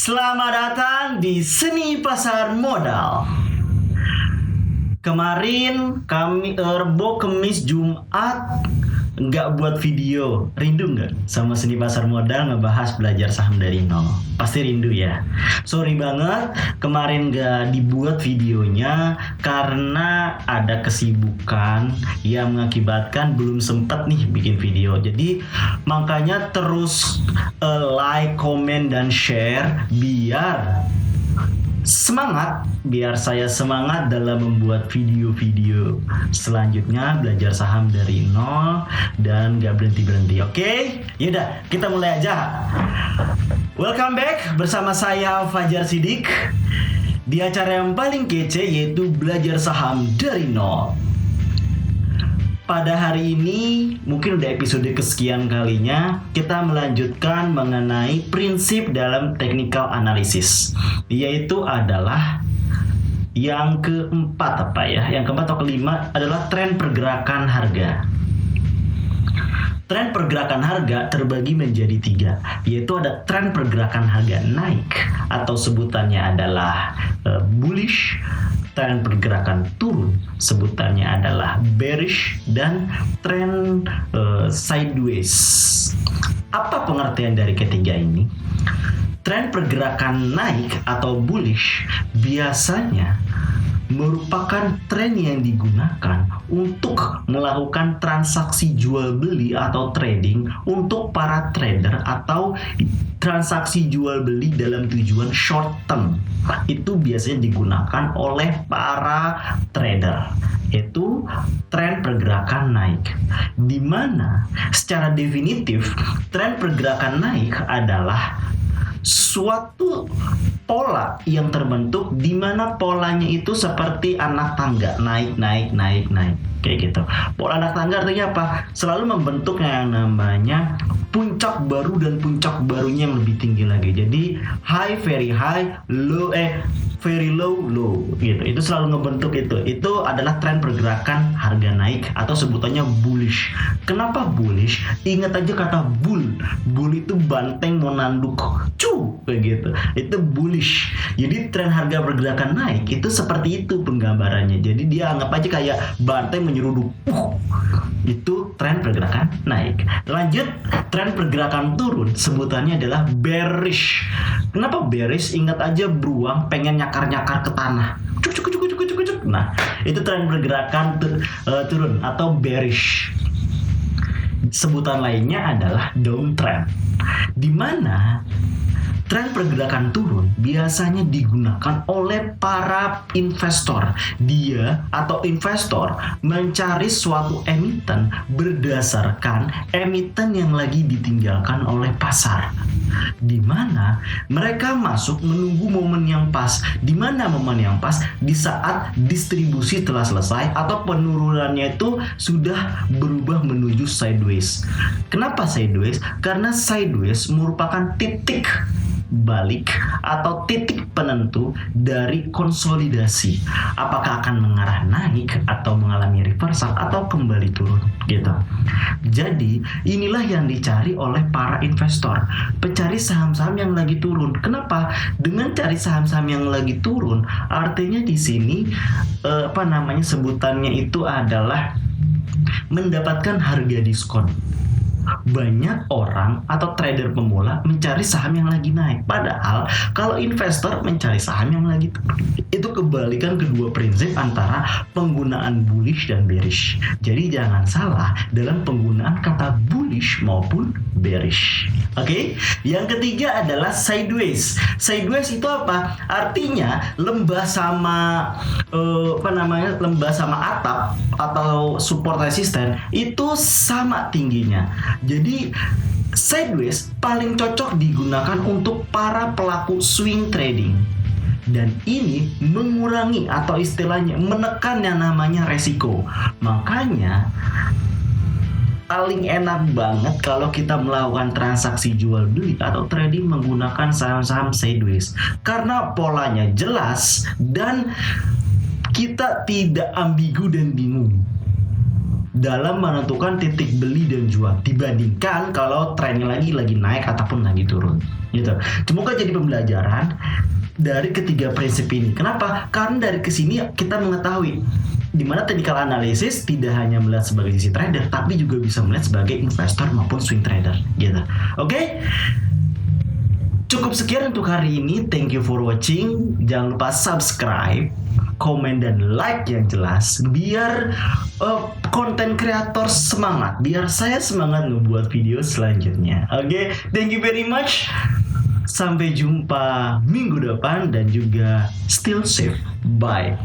Selamat datang di Seni Pasar Modal. Kemarin kami Rebo, Kemis, Jumat nggak buat video. Rindu nggak sama Seni Pasar Modal ngebahas belajar saham dari nol? Pasti rindu ya. Sorry banget kemarin nggak dibuat videonya karena ada kesibukan yang mengakibatkan belum sempet nih bikin video. Jadi makanya terus like, comment, dan share biar saya semangat dalam membuat video-video selanjutnya belajar saham dari nol dan gak berhenti-berhenti. Oke? Yaudah, kita mulai aja. Welcome back bersama saya Fajar Sidik di acara yang paling kece, yaitu belajar saham dari nol. Pada hari ini, mungkin udah episode kesekian kalinya, kita melanjutkan mengenai prinsip dalam technical analysis, yaitu adalah yang keempat Yang keempat atau kelima adalah tren pergerakan harga. Tren pergerakan harga terbagi menjadi 3, yaitu ada tren pergerakan harga naik atau sebutannya adalah bullish, tren pergerakan turun sebutannya adalah bearish, dan tren sideways. Apa pengertian dari ketiga ini? Tren pergerakan naik atau bullish biasanya merupakan tren yang digunakan untuk melakukan transaksi jual beli atau trading untuk para trader atau transaksi jual beli dalam tujuan short term. Itu biasanya digunakan oleh para trader. Itu tren pergerakan naik, di mana secara definitif tren pergerakan naik adalah suatu pola yang terbentuk di mana polanya itu seperti anak tangga, naik kayak gitu. Pola anak tangga artinya apa? Selalu membentuk yang namanya puncak baru dan puncak barunya yang lebih tinggi lagi. Jadi high, very high, low, very low, low gitu. Itu selalu ngebentuk itu. Itu adalah tren pergerakan harga naik atau sebutannya bullish. Kenapa bullish? Ingat aja kata bull. Bull itu banteng mau nanduk. Kayak gitu. Itu bullish. Jadi tren harga pergerakan naik itu seperti itu penggambarannya. Jadi dia anggap aja kayak banteng menyeruduk. Itu tren pergerakan naik. Lanjut, tren pergerakan turun sebutannya adalah bearish. Kenapa bearish? Ingat aja beruang pengen nyakar-nyakar ke tanah. Cuk. Nah, itu tren pergerakan turun atau bearish. Sebutan lainnya adalah downtrend, di mana tren pergerakan turun biasanya digunakan oleh para investor. Dia atau investor mencari suatu emiten berdasarkan emiten yang lagi ditinggalkan oleh pasar, di mana mereka masuk menunggu momen yang pas. Di mana momen yang pas? Di saat distribusi telah selesai atau penurunannya itu sudah berubah menuju sideways. Kenapa sideways? Karena sideways merupakan titik balik atau titik penentu dari konsolidasi, apakah akan mengarah naik atau mengalami reversal atau kembali turun gitu. Jadi inilah yang dicari oleh para investor, pencari saham-saham yang lagi turun. Kenapa? Dengan cari saham-saham yang lagi turun, artinya di sini sebutannya itu adalah mendapatkan harga diskon. Banyak orang atau trader pemula mencari saham yang lagi naik, padahal kalau investor mencari saham yang lagi turun. Itu kebalikan kedua prinsip antara penggunaan bullish dan bearish. Jadi jangan salah dalam penggunaan kata bullish maupun bearish. Oke? Yang ketiga adalah sideways. Sideways itu apa? Artinya lembah sama lembah sama atap atau support resisten itu sama tingginya. Jadi sideways paling cocok digunakan untuk para pelaku swing trading. Dan ini mengurangi atau istilahnya menekan yang namanya resiko. Makanya paling enak banget kalau kita melakukan transaksi jual beli atau trading menggunakan saham-saham sideways, karena polanya jelas dan kita tidak ambigu dan bingung. dalam menentukan titik beli dan jual dibandingkan kalau trennya lagi naik ataupun lagi turun gitu. Semoga jadi pembelajaran dari ketiga prinsip ini. Kenapa? Karena dari kesini kita mengetahui di mana technical analysis tidak hanya melihat sebagai sisi trader, tapi juga bisa melihat sebagai investor maupun swing trader gitu. Oke? Cukup sekian untuk hari ini. Thank you for watching. Jangan lupa subscribe, komen dan like yang jelas biar konten kreator semangat, biar saya semangat membuat video selanjutnya. Oke, thank you very much. Sampai jumpa minggu depan dan juga still safe. Bye.